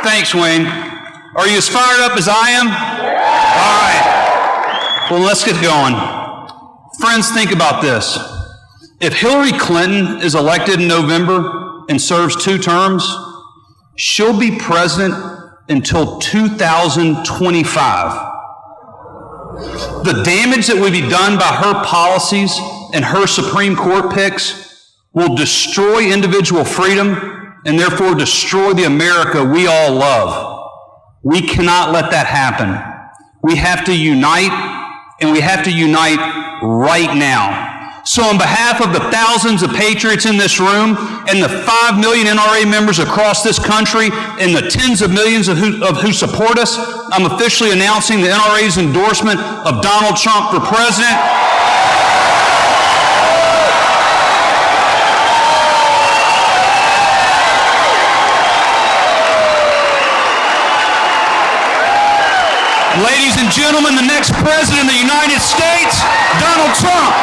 Thanks, Wayne. Are you as fired up as I am? All right. Well, let's get going. Friends, think about this. If Hillary Clinton is elected in November and serves 2 terms, she'll be president until 2025. The damage that would be done by her policies and her Supreme Court picks will destroy individual freedom and therefore destroy the America we all love. We cannot let that happen. We have to unite, and we have to unite right now. So on behalf of the thousands of patriots in this room and the 5 million NRA members across this country and the tens of millions of who support us, I'm officially announcing the NRA's endorsement of Donald Trump for president. Ladies and gentlemen, the next president of the United States, Donald Trump.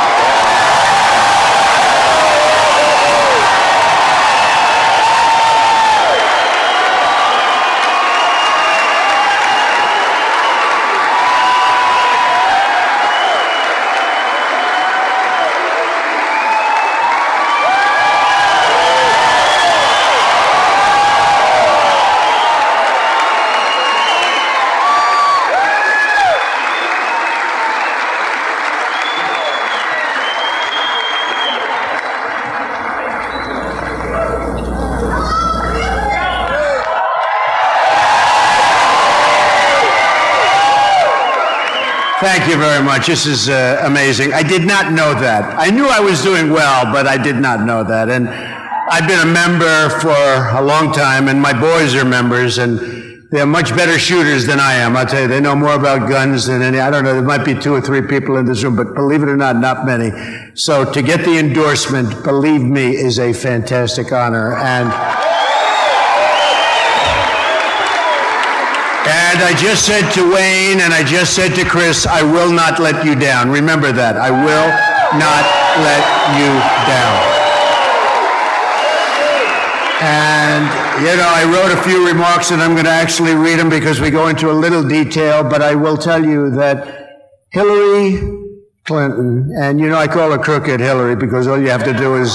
Thank you very much. This is amazing. I did not know that. I knew I was doing well, but I did not know that. And I've been a member for a long time, and my boys are members, and they're much better shooters than I am. I'll tell you, they know more about guns than any. I don't know, there might be 2 or 3 people in this room, but believe it or not many. So to get the endorsement, believe me, is a fantastic honor. And I just said to Wayne and I just said to Chris, I will not let you down. Remember that. I will not let you down. And, you know, I wrote a few remarks and I'm going to actually read them because we go into a little detail, but I will tell you that Hillary Clinton, and you know I call her Crooked Hillary because all you have to do is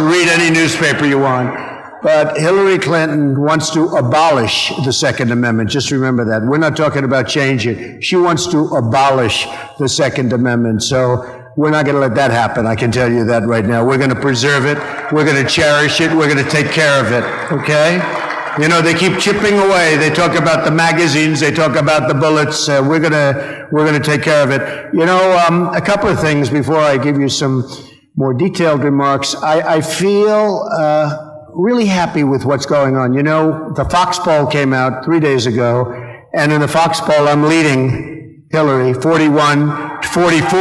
read any newspaper you want. But Hillary Clinton wants to abolish the Second Amendment. Just remember that. We're not talking about change it. She wants to abolish the Second Amendment. So we're not going to let that happen. I can tell you that right now. We're going to preserve it. We're going to cherish it. We're going to take care of it. Okay? You know, they keep chipping away. They talk about the magazines. They talk about the bullets. We're going to take care of it. You know, a couple of things before I give you some more detailed remarks. I feel really happy with what's going on. You know, the Fox poll came out 3 days ago, and in the Fox poll, I'm leading Hillary 41-44. 44.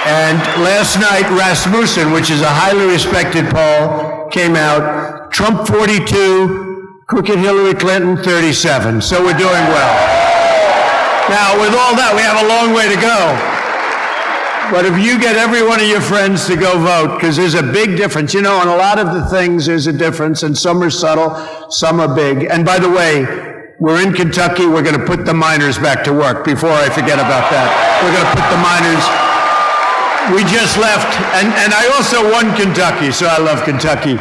And last night, Rasmussen, which is a highly respected poll, came out, Trump 42, Crooked Hillary Clinton 37. So we're doing well. Now, with all that, we have a long way to go. But if you get every one of your friends to go vote, because there's a big difference. You know, on a lot of the things, there's a difference, and some are subtle, some are big. And by the way, we're in Kentucky. We're going to put the miners back to work before I forget about that. We're going to put the miners. We just left, and I also won Kentucky, so I love Kentucky.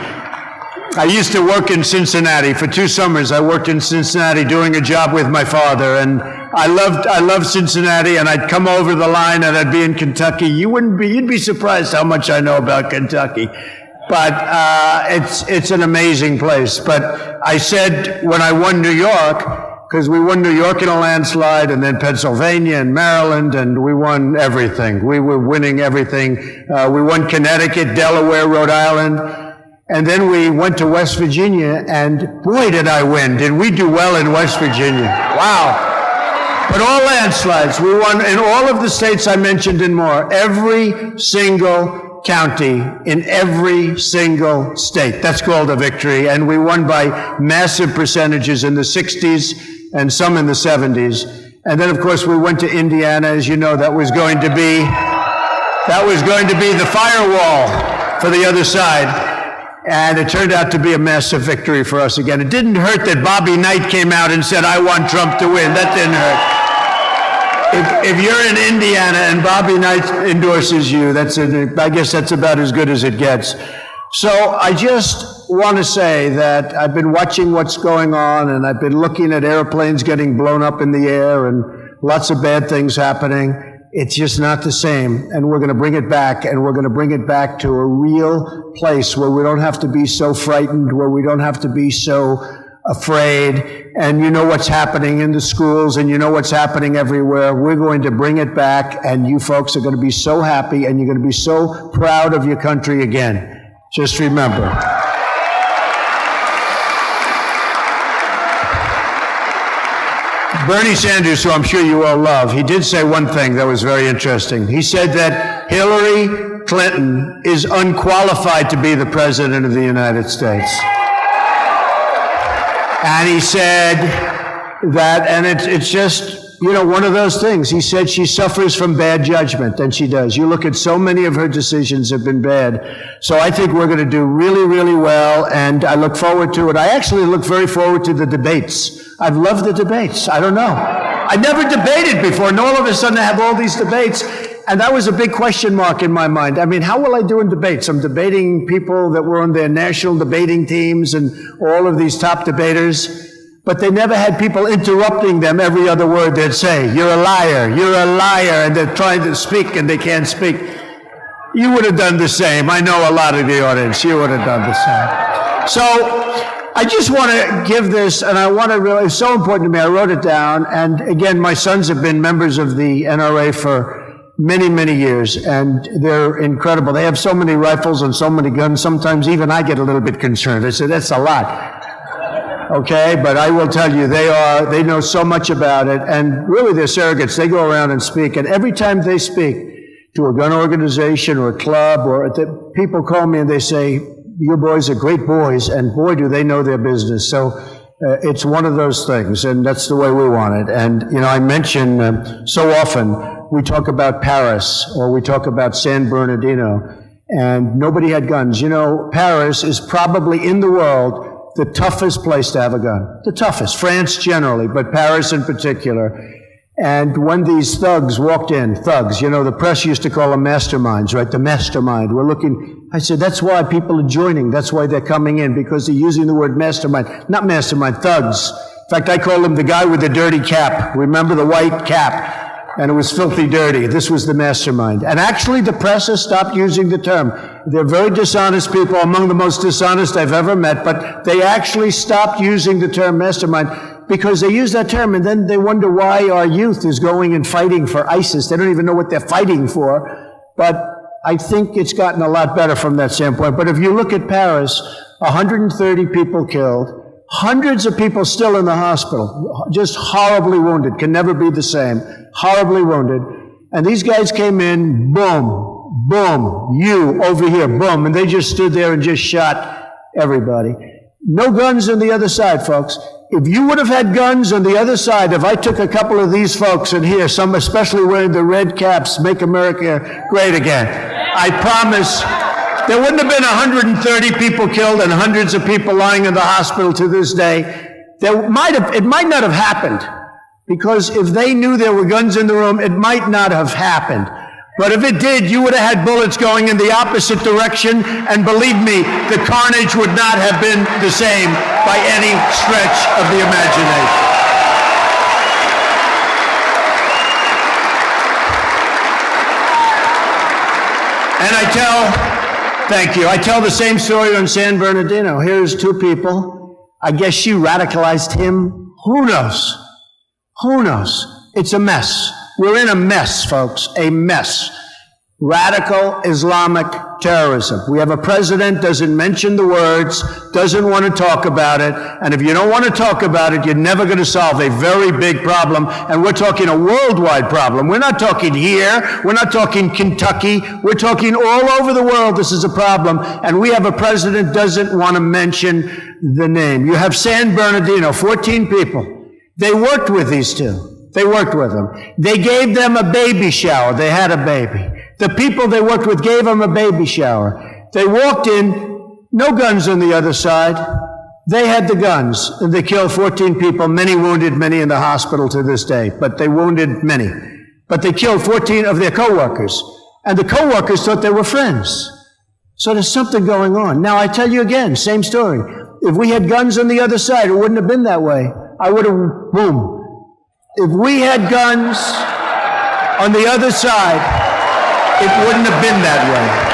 I used to work in Cincinnati. For 2 summers, I worked in Cincinnati doing a job with my father, and I loved Cincinnati, and I'd come over the line and I'd be in Kentucky. you'd be surprised how much I know about Kentucky. But it's an amazing place. But I said when I won New York, because we won New York in a landslide, and then Pennsylvania and Maryland, and we won everything. We were winning everything. We won Connecticut, Delaware, Rhode Island. And then we went to West Virginia, and boy, did I win. Did we do well in West Virginia? Wow. But all landslides. We won in all of the states I mentioned and more. Every single county in every single state. That's called a victory. And we won by massive percentages in the 60s and some in the 70s. And then, of course, we went to Indiana. As you know, that was going to be the firewall for the other side. And it turned out to be a massive victory for us again. It didn't hurt that Bobby Knight came out and said, I want Trump to win. That didn't hurt. If you're in Indiana and Bobby Knight endorses you, I guess that's about as good as it gets. So I just want to say that I've been watching what's going on, and I've been looking at airplanes getting blown up in the air and lots of bad things happening. It's just not the same, and we're going to bring it back, and we're going to bring it back to a real place where we don't have to be so frightened, where we don't have to be so afraid, and you know what's happening in the schools, and you know what's happening everywhere. We're going to bring it back, and you folks are going to be so happy, and you're going to be so proud of your country again. Just remember. Bernie Sanders, who I'm sure you all love, he did say one thing that was very interesting. He said that Hillary Clinton is unqualified to be the President of the United States. And he said that, and it's just, one of those things. He said she suffers from bad judgment, and she does. You look at so many of her decisions have been bad. So I think we're going to do really, really well, and I look forward to it. I actually look very forward to the debates. I've loved the debates. I don't know. I never debated before, and all of a sudden I have all these debates, and that was a big question mark in my mind. I mean, how will I do in debates? I'm debating people that were on their national debating teams and all of these top debaters. But they never had people interrupting them every other word they'd say. You're a liar, and they're trying to speak and they can't speak. You would have done the same. I know a lot of the audience, you would have done the same. So I just want to give this, and I want to really, it's so important to me. I wrote it down, and again, my sons have been members of the NRA for many, many years, and they're incredible. They have so many rifles and so many guns, sometimes even I get a little bit concerned. I say, that's a lot. Okay, but I will tell you, they know so much about it, and really they're surrogates. They go around and speak, and every time they speak to a gun organization or a club, people call me and they say, your boys are great boys, and boy, do they know their business. So it's one of those things, and that's the way we want it. And, I mention so often, we talk about Paris, or we talk about San Bernardino, and nobody had guns. Paris is probably in the world the toughest place to have a gun. The toughest. France generally, but Paris in particular. And when these thugs walked in, the press used to call them masterminds, right? The mastermind. I said, that's why people are joining. That's why they're coming in, because they're using the word mastermind. Not mastermind, thugs. In fact, I call them the guy with the dirty cap. Remember the white cap? And it was filthy dirty. This was the mastermind. And actually, the press has stopped using the term. They're very dishonest people, among the most dishonest I've ever met, but they actually stopped using the term mastermind because they use that term and then they wonder why our youth is going and fighting for ISIS. They don't even know what they're fighting for. But I think it's gotten a lot better from that standpoint. But if you look at Paris, 130 people killed, hundreds of people still in the hospital, just horribly wounded, can never be the same, horribly wounded. And these guys came in, boom, boom, you over here, boom, and they just stood there and just shot everybody. No guns on the other side, folks. If you would have had guns on the other side, if I took a couple of these folks in here, some especially wearing the red caps, Make America Great Again, I promise there wouldn't have been 130 people killed and hundreds of people lying in the hospital to this day. It might not have happened, because if they knew there were guns in the room, it might not have happened. But if it did, you would have had bullets going in the opposite direction, and believe me, the carnage would not have been the same by any stretch of the imagination. And I tell the same story on San Bernardino. Here's two people. I guess she radicalized him. Who knows? Who knows? It's a mess. We're in a mess, folks, a mess. Radical Islamic terrorism. We have a president, doesn't mention the words, doesn't want to talk about it, and if you don't want to talk about it, you're never going to solve a very big problem, and we're talking a worldwide problem. We're not talking here, we're not talking Kentucky, we're talking all over the world. This is a problem, and we have a president doesn't want to mention the name. You have San Bernardino, 14 people. They worked with these two. They worked with them. They gave them a baby shower. They had a baby. The people they worked with gave them a baby shower. They walked in, No guns on the other side. They had the guns, and they killed 14 people, many wounded, many in the hospital to this day, but they wounded many. But they killed 14 of their co-workers, and the co-workers thought they were friends. So there's something going on. Now, I tell you again, same story. If we had guns on the other side, it wouldn't have been that way. I would have, boom. If we had guns on the other side, it wouldn't have been that way.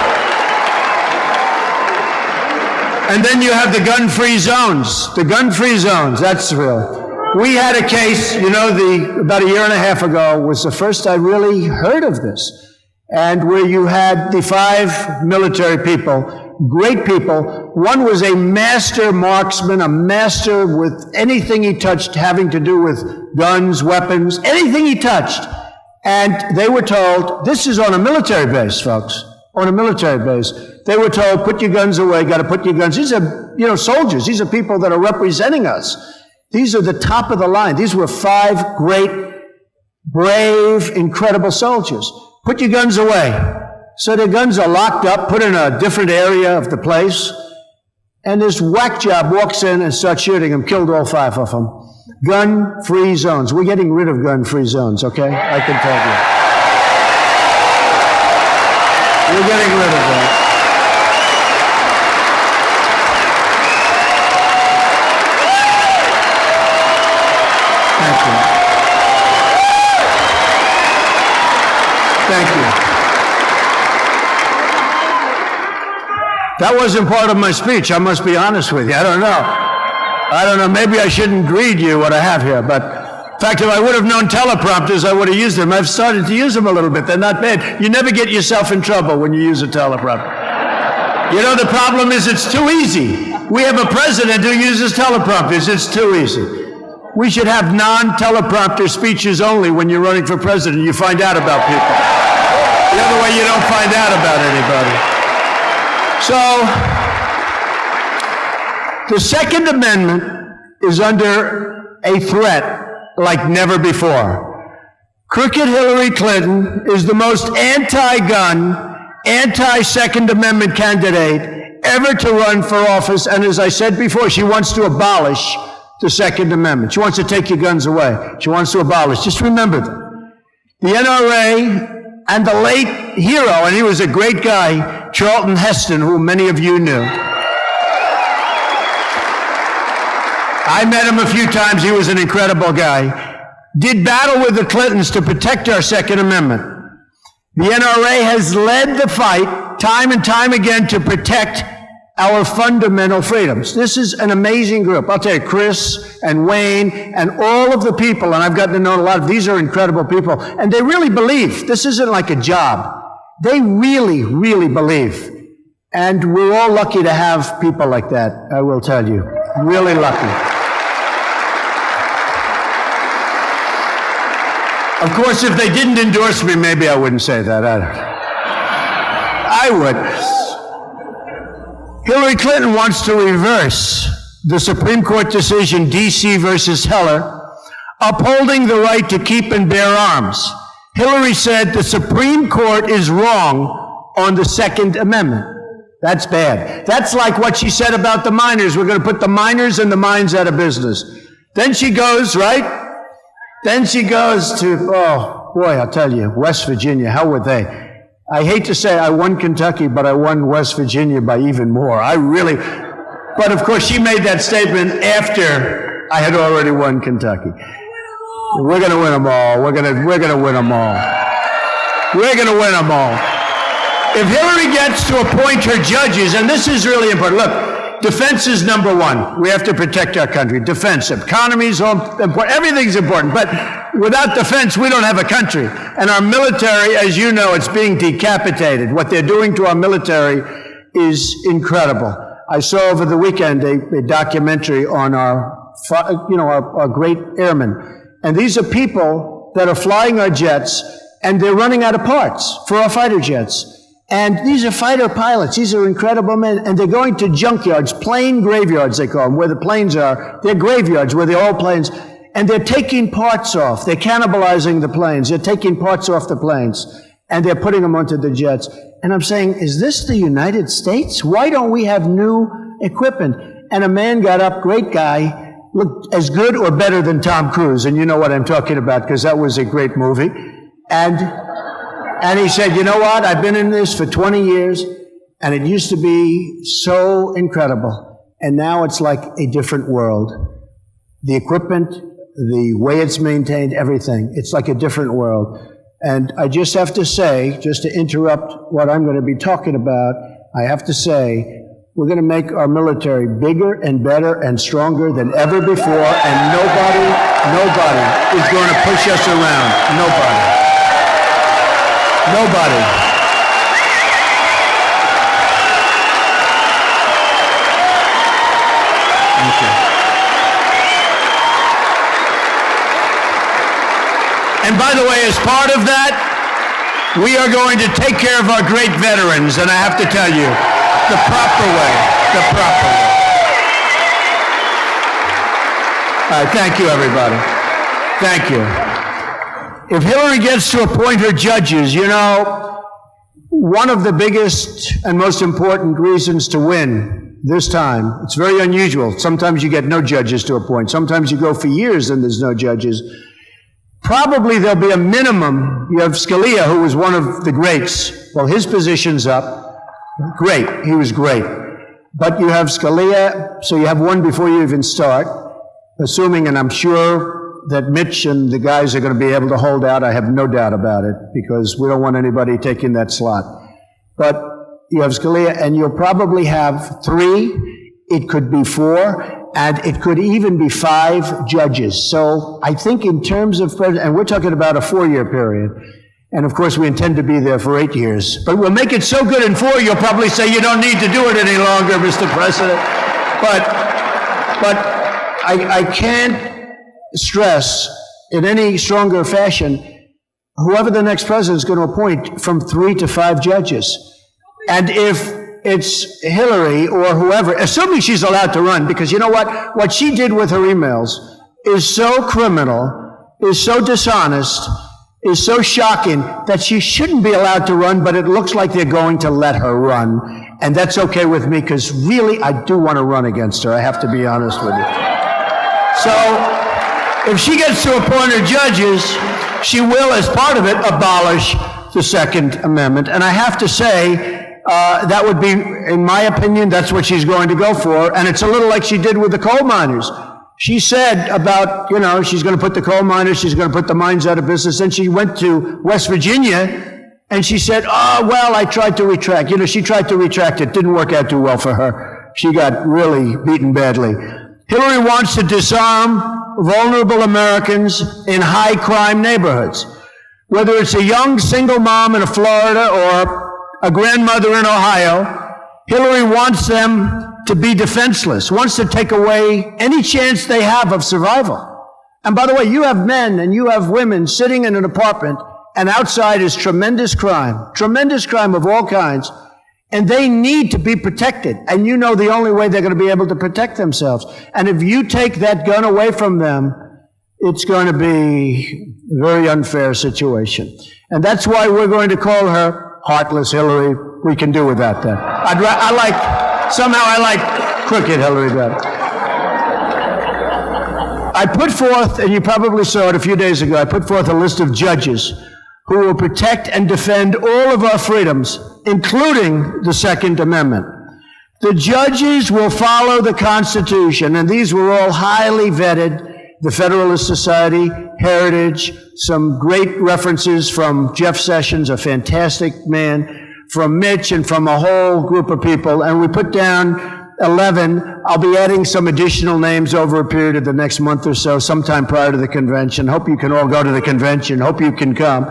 And then you have the gun-free zones. The gun-free zones, that's real. We had a case, about a year and a half ago was the first I really heard of this. And where you had the 5 military people, great people. One was a master marksman, a master with anything he touched having to do with guns, weapons, anything he touched. And they were told, this is on a military base, folks, on a military base. They were told, put your guns away, got to put your guns. These are, soldiers. These are people that are representing us. These are the top of the line. These were 5 great, brave, incredible soldiers. Put your guns away. So their guns are locked up, put in a different area of the place. And this whack job walks in and starts shooting them, killed all 5 of them. Gun-free zones. We're getting rid of gun-free zones, okay? I can tell you. We're getting rid of that. Thank you. That wasn't part of my speech. I must be honest with you. I don't know. Maybe I shouldn't read you what I have here, but in fact, if I would have known teleprompters, I would have used them. I've started to use them a little bit. They're not bad. You never get yourself in trouble when you use a teleprompter. The problem is it's too easy. We have a president who uses teleprompters. It's too easy. We should have non-teleprompter speeches only when you're running for president. You find out about people. The other way, you don't find out about anybody. So, the Second Amendment is under a threat like never before. Crooked Hillary Clinton is the most anti-gun, anti-Second Amendment candidate ever to run for office. And as I said before, she wants to abolish the Second Amendment. She wants to take your guns away. She wants to abolish. Just remember that. The NRA and the late hero, and he was a great guy, Charlton Heston, who many of you knew. I met him a few times. He was an incredible guy. Did battle with the Clintons to protect our Second Amendment. The NRA has led the fight time and time again to protect our fundamental freedoms. This is an amazing group. I'll tell you, Chris and Wayne and all of the people, and I've gotten to know a lot of these are incredible people, and they really believe. This isn't like a job. They really, really believe. And we're all lucky to have people like that, I will tell you. Really lucky. Of course, if they didn't endorse me, maybe I wouldn't say that. I would. Hillary Clinton wants to reverse the Supreme Court decision, D.C. versus Heller, upholding the right to keep and bear arms. Hillary said the Supreme Court is wrong on the Second Amendment. That's bad. That's like what she said about the miners. We're going to put the miners and the mines out of business. Then she goes, right? Then she goes to, oh, boy, I'll tell you, West Virginia, how were they? I hate to say I won Kentucky, but I won West Virginia by even more. But of course she made that statement after I had already won Kentucky. We're going to win them all. We're going to win them all. We're going to win them all. If Hillary gets to appoint her judges, and this is really important, look, defense is number one. We have to protect our country. Defense, economy's important, everything's important. But without defense, we don't have a country. And our military, as you know, it's being decapitated. What they're doing to our military is incredible. I saw over the weekend a documentary on our great airmen. And these are people that are flying our jets, and they're running out of parts for our fighter jets. And these are fighter pilots. These are incredible men. And they're going to junkyards, plane graveyards, they call them, where the planes are. They're graveyards where they're all planes. And they're taking parts off. They're cannibalizing the planes. They're taking parts off the planes. and they're putting them onto the jets. And I'm saying, is this the United States? Why don't we have new equipment? And a man got up, great guy, looked as good or better than Tom Cruise, and you know what I'm talking about, because that was a great movie. And he said, you know what, I've been in this for 20 years, and it used to be so incredible, and now it's like a different world. The equipment, the way it's maintained, everything, it's like a different world. And I just have to say, just to interrupt what I'm going to be talking about, I have to say, we're going to make our military bigger and better and stronger than ever before, and nobody is going to push us around. Nobody. Thank you. And by the way, as part of that, we are going to take care of our great veterans, and I have to tell you, the proper way. All right, thank you, everybody. Thank you. If Hillary gets to appoint her judges, you know, one of the biggest and most important reasons to win this time, it's very unusual. Sometimes you get no judges to appoint. Sometimes you go for years and there's no judges. Probably there'll be a minimum. You have Scalia, who was one of the greats. Well, his position's up. Great. He was great. But you have Scalia, so you have one before you even start, assuming, and I'm sure that Mitch and the guys are going to be able to hold out. I have no doubt about it, because we don't want anybody taking that slot. But you have Scalia, and you'll probably have 3. It could be 4, and it could even be 5 judges. So I think in terms of president, and we're talking about a 4-year period, and of course we intend to be there for 8 years. But we'll make it so good in 4, you'll probably say you don't need to do it any longer, Mr. President. But I can't stress in any stronger fashion, whoever the next president is going to appoint, from 3 to 5 judges. And if it's Hillary or whoever, assuming she's allowed to run, because you know what she did with her emails is so criminal, is so dishonest, is so shocking that she shouldn't be allowed to run, but it looks like they're going to let her run. And that's okay with me, because really I do want to run against her. I have to be honest with you. So if she gets to appoint her judges, she will, as part of it, abolish the Second Amendment. And I have to say, that would be, in my opinion, that's what she's going to go for. And it's a little like she did with the coal miners. She said about, you know, she's going to put the coal miners, she's going to put the mines out of business. Then she went to West Virginia and she said, oh, well, I tried to retract. You know, she tried to retract it. Didn't work out too well for her. She got really beaten badly. Hillary wants to disarm vulnerable Americans in high crime neighborhoods. Whether it's a young single mom in Florida or a grandmother in Ohio, Hillary wants them to be defenseless, wants to take away any chance they have of survival. And by the way, you have men and you have women sitting in an apartment, and outside is tremendous crime of all kinds, and they need to be protected. And you know the only way they're going to be able to protect themselves. And if you take that gun away from them, it's going to be a very unfair situation. And that's why we're going to call her Heartless Hillary. We can do without that. I like Crooked Hillary better. I put forth, and you probably saw it a few days ago, I put forth a list of judges who will protect and defend all of our freedoms, including the Second Amendment. The judges will follow the Constitution, and these were all highly vetted. The Federalist Society, Heritage, some great references from Jeff Sessions, a fantastic man, from Mitch, and from a whole group of people. And we put down 11. I'll be adding some additional names over a period of the next month or so, sometime prior to the convention. Hope you can all go to the convention. Hope you can come.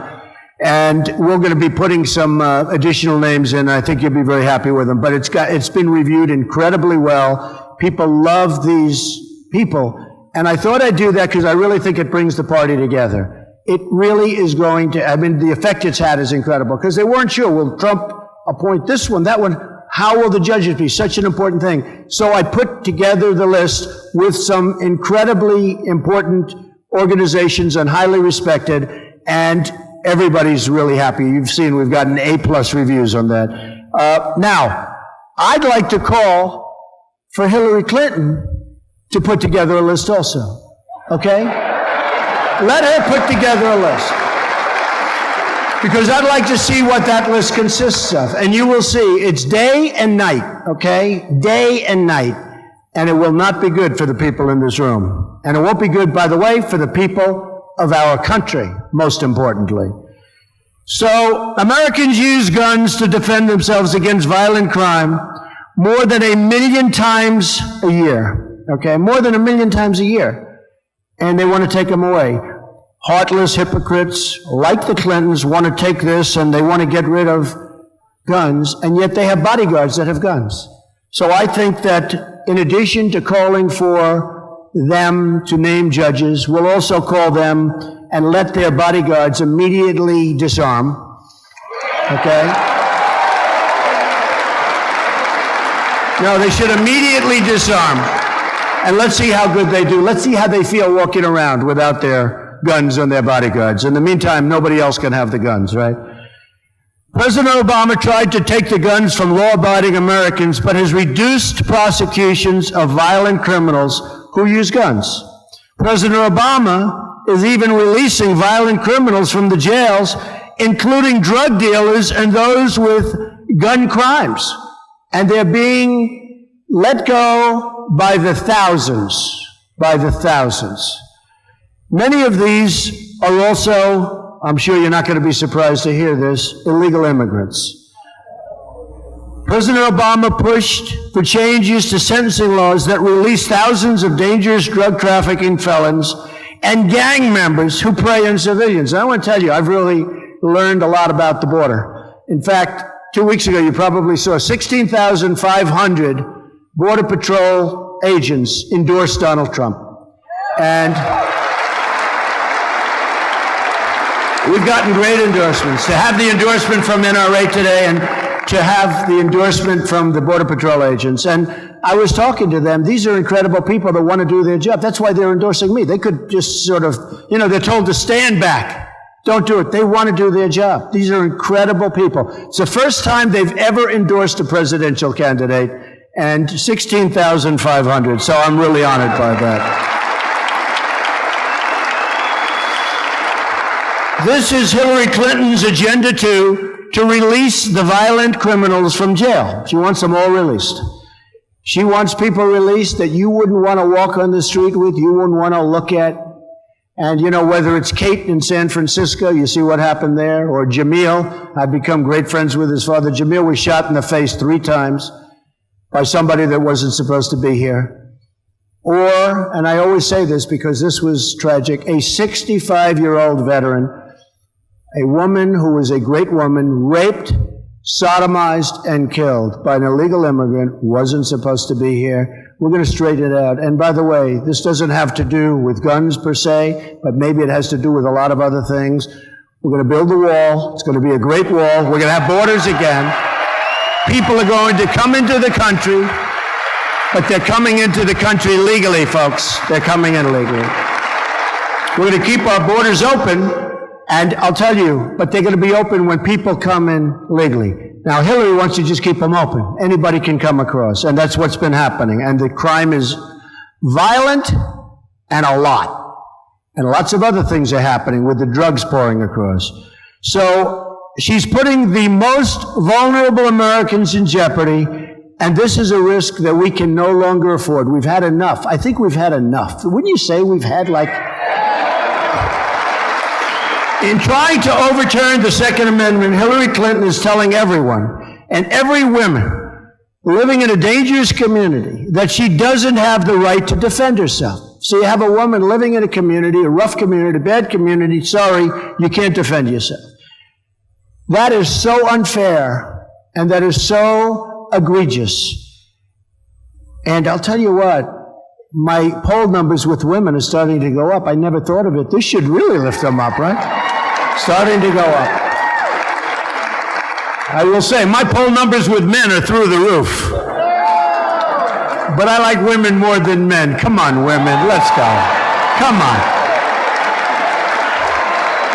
And we're going to be putting some additional names in. I think you'll be very happy with them. But it's been reviewed incredibly well. People love these people. And I thought I'd do that because I really think it brings the party together. It really is going to, I mean, the effect it's had is incredible, because they weren't sure, will Trump appoint this one, that one? How will the judges be? Such an important thing. So I put together the list with some incredibly important organizations and highly respected, and everybody's really happy. You've seen we've gotten A+ reviews on that. Now, I'd like to call for Hillary Clinton to put together a list also, okay? Let her put together a list. Because I'd like to see what that list consists of. And you will see, it's day and night, okay? Day and night. And it will not be good for the people in this room. And it won't be good, by the way, for the people of our country, most importantly. So, Americans use guns to defend themselves against violent crime more than 1 million times a year, okay? More than 1 million times a year. And they want to take them away. Heartless hypocrites like the Clintons want to take this and they want to get rid of guns, and yet they have bodyguards that have guns. So I think that in addition to calling for them to name judges, we'll also call them and let their bodyguards immediately disarm, okay? No, they should immediately disarm. And let's see how good they do. Let's see how they feel walking around without their guns on their bodyguards. In the meantime, nobody else can have the guns, right? President Obama tried to take the guns from law-abiding Americans, but has reduced prosecutions of violent criminals who use guns. President Obama is even releasing violent criminals from the jails, including drug dealers and those with gun crimes. And they're being let go by the thousands, Many of these are also, I'm sure you're not going to be surprised to hear this, illegal immigrants. President Obama pushed for changes to sentencing laws that release thousands of dangerous drug trafficking felons and gang members who prey on civilians. I want to tell you, I've really learned a lot about the border. In fact, 2 weeks ago, you probably saw 16,500 Border Patrol agents endorse Donald Trump. And we've gotten great endorsements. To have the endorsement from NRA today and to have the endorsement from the Border Patrol agents. And I was talking to them. These are incredible people that want to do their job. That's why they're endorsing me. They could just sort of, they're told to stand back. Don't do it. They want to do their job. These are incredible people. It's the first time they've ever endorsed a presidential candidate, and 16,500. So I'm really honored by that. This is Hillary Clinton's agenda to release the violent criminals from jail. She wants them all released. She wants people released that you wouldn't want to walk on the street with, you wouldn't want to look at. And, whether it's Kate in San Francisco, you see what happened there, or Jamil, I've become great friends with his father. Jamil was shot in the face 3 times by somebody that wasn't supposed to be here. Or, and I always say this because this was tragic, a 65-year-old veteran, a woman who was a great woman, raped, sodomized, and killed by an illegal immigrant, wasn't supposed to be here. We're going to straighten it out. And by the way, this doesn't have to do with guns per se, but maybe it has to do with a lot of other things. We're going to build a wall. It's going to be a great wall. We're going to have borders again. People are going to come into the country, but they're coming into the country legally, folks. They're coming in legally. We're going to keep our borders open, and I'll tell you, but they're going to be open when people come in legally. Now, Hillary wants to just keep them open. Anybody can come across, and that's what's been happening. And the crime is violent and a lot. And lots of other things are happening with the drugs pouring across. So she's putting the most vulnerable Americans in jeopardy, and this is a risk that we can no longer afford. We've had enough. I think we've had enough. Wouldn't you say we've had In trying to overturn the Second Amendment, Hillary Clinton is telling everyone, and every woman living in a dangerous community, that she doesn't have the right to defend herself. So you have a woman living in a community, a rough community, a bad community, sorry, you can't defend yourself. That is so unfair, and that is so egregious. And I'll tell you what, my poll numbers with women are starting to go up. I never thought of it. This should really lift them up, right? Starting to go up. I will say, my poll numbers with men are through the roof. But I like women more than men. Come on, women, let's go. Come on.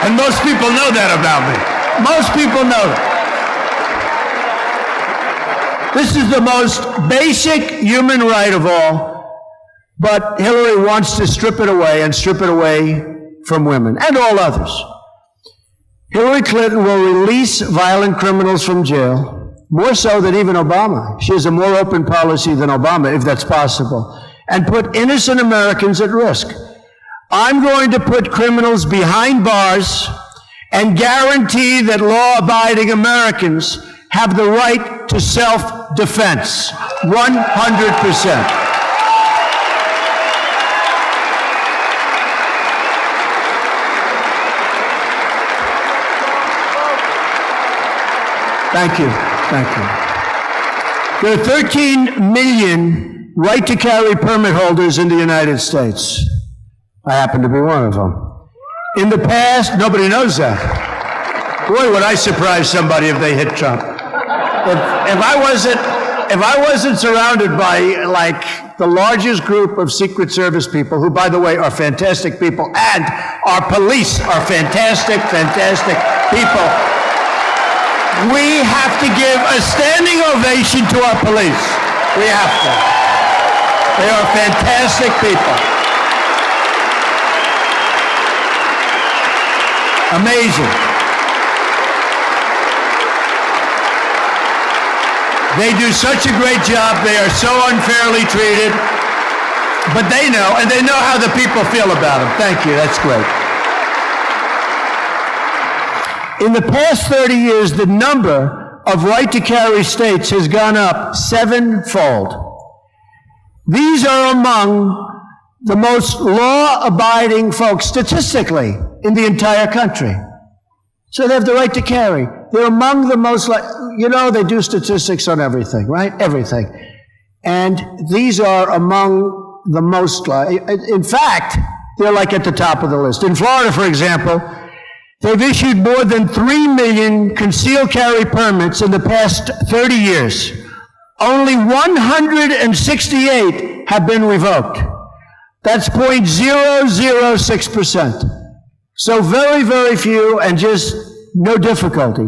And most people know that about me. Most people know that. This is the most basic human right of all, but Hillary wants to strip it away and strip it away from women and all others. Hillary Clinton will release violent criminals from jail, more so than even Obama. She has a more open policy than Obama, if that's possible, and put innocent Americans at risk. I'm going to put criminals behind bars and guarantee that law-abiding Americans have the right to self-defense, 100%. Thank you. Thank you. There are 13 million right-to-carry permit holders in the United States. I happen to be one of them. In the past, nobody knows that. Boy, would I surprise somebody if they hit Trump. If I wasn't surrounded by, like, the largest group of Secret Service people, who, by the way, are fantastic people, and our police are fantastic, fantastic people, we have to give a standing ovation to our police. We have to. They are fantastic people. Amazing. They do such a great job. They are so unfairly treated. But they know, and they know how the people feel about them. Thank you. That's great. In the past 30 years, the number of right-to-carry states has gone up 7-fold. These are among the most law-abiding folks, statistically, in the entire country. So they have the right to carry. They're among the most, they do statistics on everything, right? Everything. And these are among the most, in fact, they're like at the top of the list. In Florida, for example, they've issued more than 3 million concealed carry permits in the past 30 years. Only 168 have been revoked. That's 0.006%. So very, very few and just no difficulty.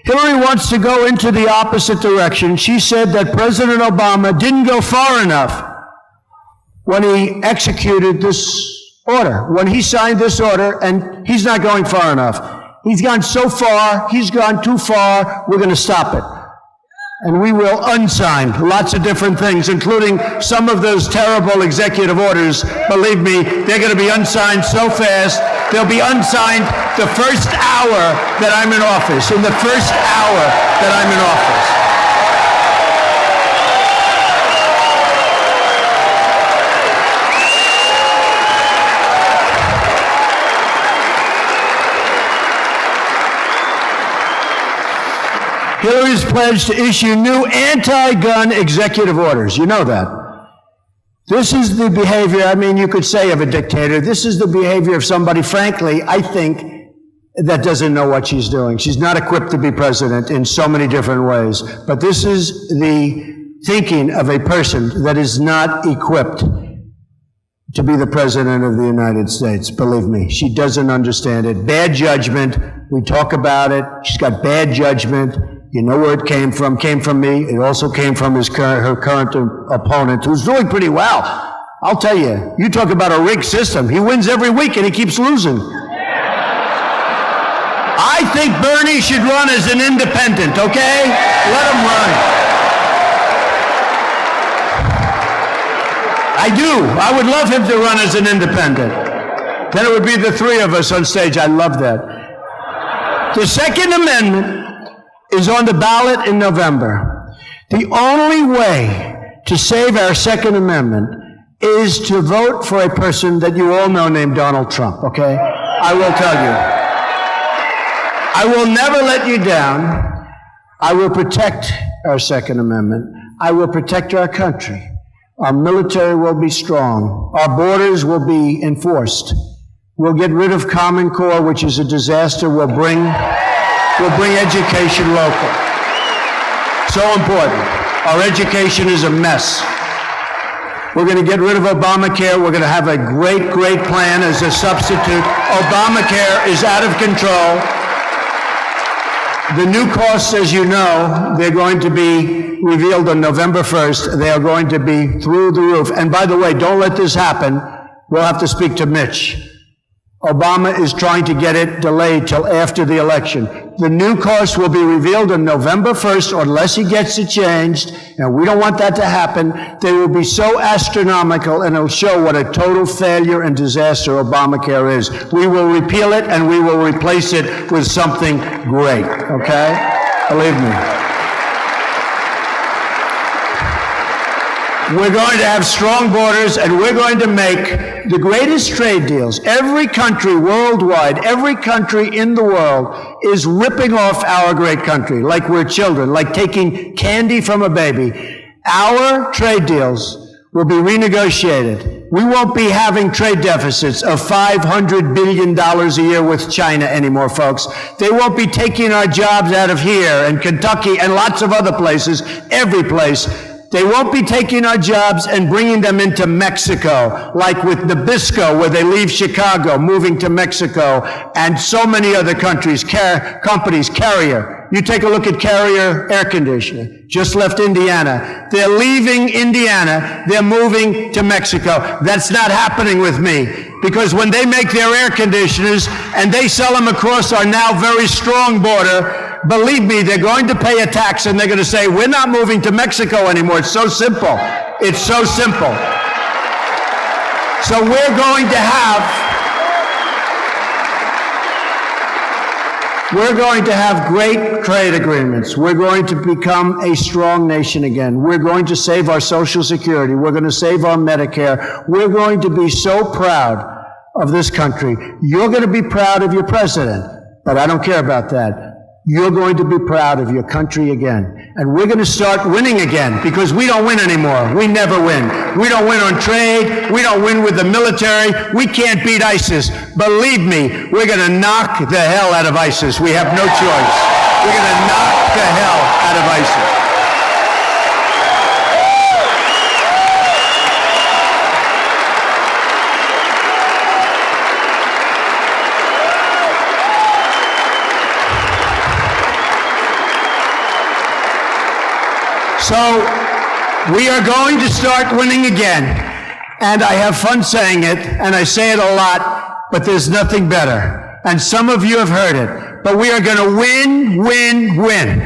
Hillary wants to go into the opposite direction. She said that President Obama didn't go far enough when he executed this order, when he signed this order, and he's not going far enough. He's gone so far, he's gone too far, we're going to stop it. And we will unsign lots of different things, including some of those terrible executive orders. Believe me, they're going to be unsigned so fast, they'll be unsigned the first hour that I'm in office, in the first hour that I'm in office. Hillary's pledged to issue new anti-gun executive orders. You know that. This is the behavior, you could say, of a dictator. This is the behavior of somebody, frankly, I think, that doesn't know what she's doing. She's not equipped to be president in so many different ways. But this is the thinking of a person that is not equipped to be the president of the United States. Believe me, she doesn't understand it. Bad judgment. We talk about it. She's got bad judgment. You know where it came from. Came from me. It also came from her current opponent, who's doing pretty well. I'll tell you, you talk about a rigged system. He wins every week and he keeps losing. I think Bernie should run as an independent, okay? Let him run. I do. I would love him to run as an independent. Then it would be the three of us on stage. I love that. The Second Amendment is on the ballot in November. The only way to save our Second Amendment is to vote for a person that you all know named Donald Trump, okay? I will tell you. I will never let you down. I will protect our Second Amendment. I will protect our country. Our military will be strong. Our borders will be enforced. We'll get rid of Common Core, which is a disaster. We'll bring education local. So important. Our education is a mess. We're going to get rid of Obamacare. We're going to have a great, great plan as a substitute. Obamacare is out of control. The new costs, as you know, they're going to be revealed on November 1st. They are going to be through the roof. And by the way, don't let this happen. We'll have to speak to Mitch. Obama is trying to get it delayed till after the election. The new costs will be revealed on November 1st unless he gets it changed, and we don't want that to happen. They will be so astronomical, and it'll show what a total failure and disaster Obamacare is. We will repeal it, and we will replace it with something great, okay? Believe me. We're going to have strong borders, and we're going to make the greatest trade deals. Every country worldwide, every country in the world is ripping off our great country like we're children, like taking candy from a baby. Our trade deals will be renegotiated. We won't be having trade deficits of $500 billion a year with China anymore, folks. They won't be taking our jobs out of here and Kentucky and lots of other places, every place. They won't be taking our jobs and bringing them into Mexico, like with Nabisco, where they leave Chicago, moving to Mexico, and so many other countries, companies, Carrier. You take a look at Carrier Air Conditioner, just left Indiana. They're leaving Indiana, they're moving to Mexico. That's not happening with me, because when they make their air conditioners and they sell them across our now very strong border, believe me, they're going to pay a tax, and they're going to say, we're not moving to Mexico anymore. It's so simple. It's so simple. So we're going to have great trade agreements. We're going to become a strong nation again. We're going to save our Social Security. We're going to save our Medicare. We're going to be so proud of this country. You're going to be proud of your president, but I don't care about that. You're going to be proud of your country again. And we're going to start winning again, because we don't win anymore. We never win. We don't win on trade. We don't win with the military. We can't beat ISIS. Believe me, we're going to knock the hell out of ISIS. We have no choice. We're going to knock the hell out of ISIS. So we are going to start winning again, and I have fun saying it, and I say it a lot, but there's nothing better. And some of you have heard it, but we are going to win, win, win.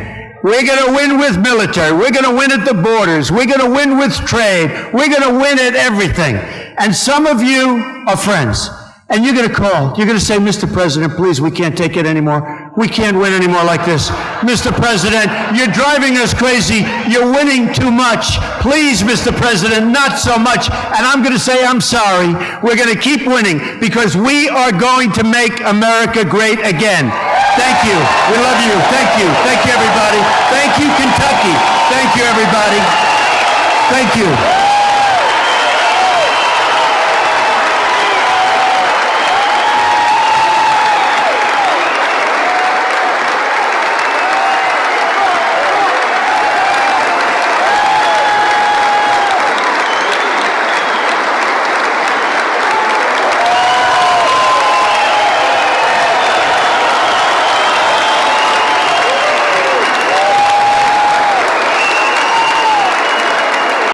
We're going to win with military. We're going to win at the borders. We're going to win with trade. We're going to win at everything. And some of you are friends. And you're going to call. You're going to say, Mr. President, please, we can't take it anymore. We can't win anymore like this. Mr. President, you're driving us crazy. You're winning too much. Please, Mr. President, not so much. And I'm going to say, I'm sorry. We're going to keep winning, because we are going to make America great again. Thank you. We love you. Thank you. Thank you, everybody. Thank you, Kentucky. Thank you, everybody. Thank you.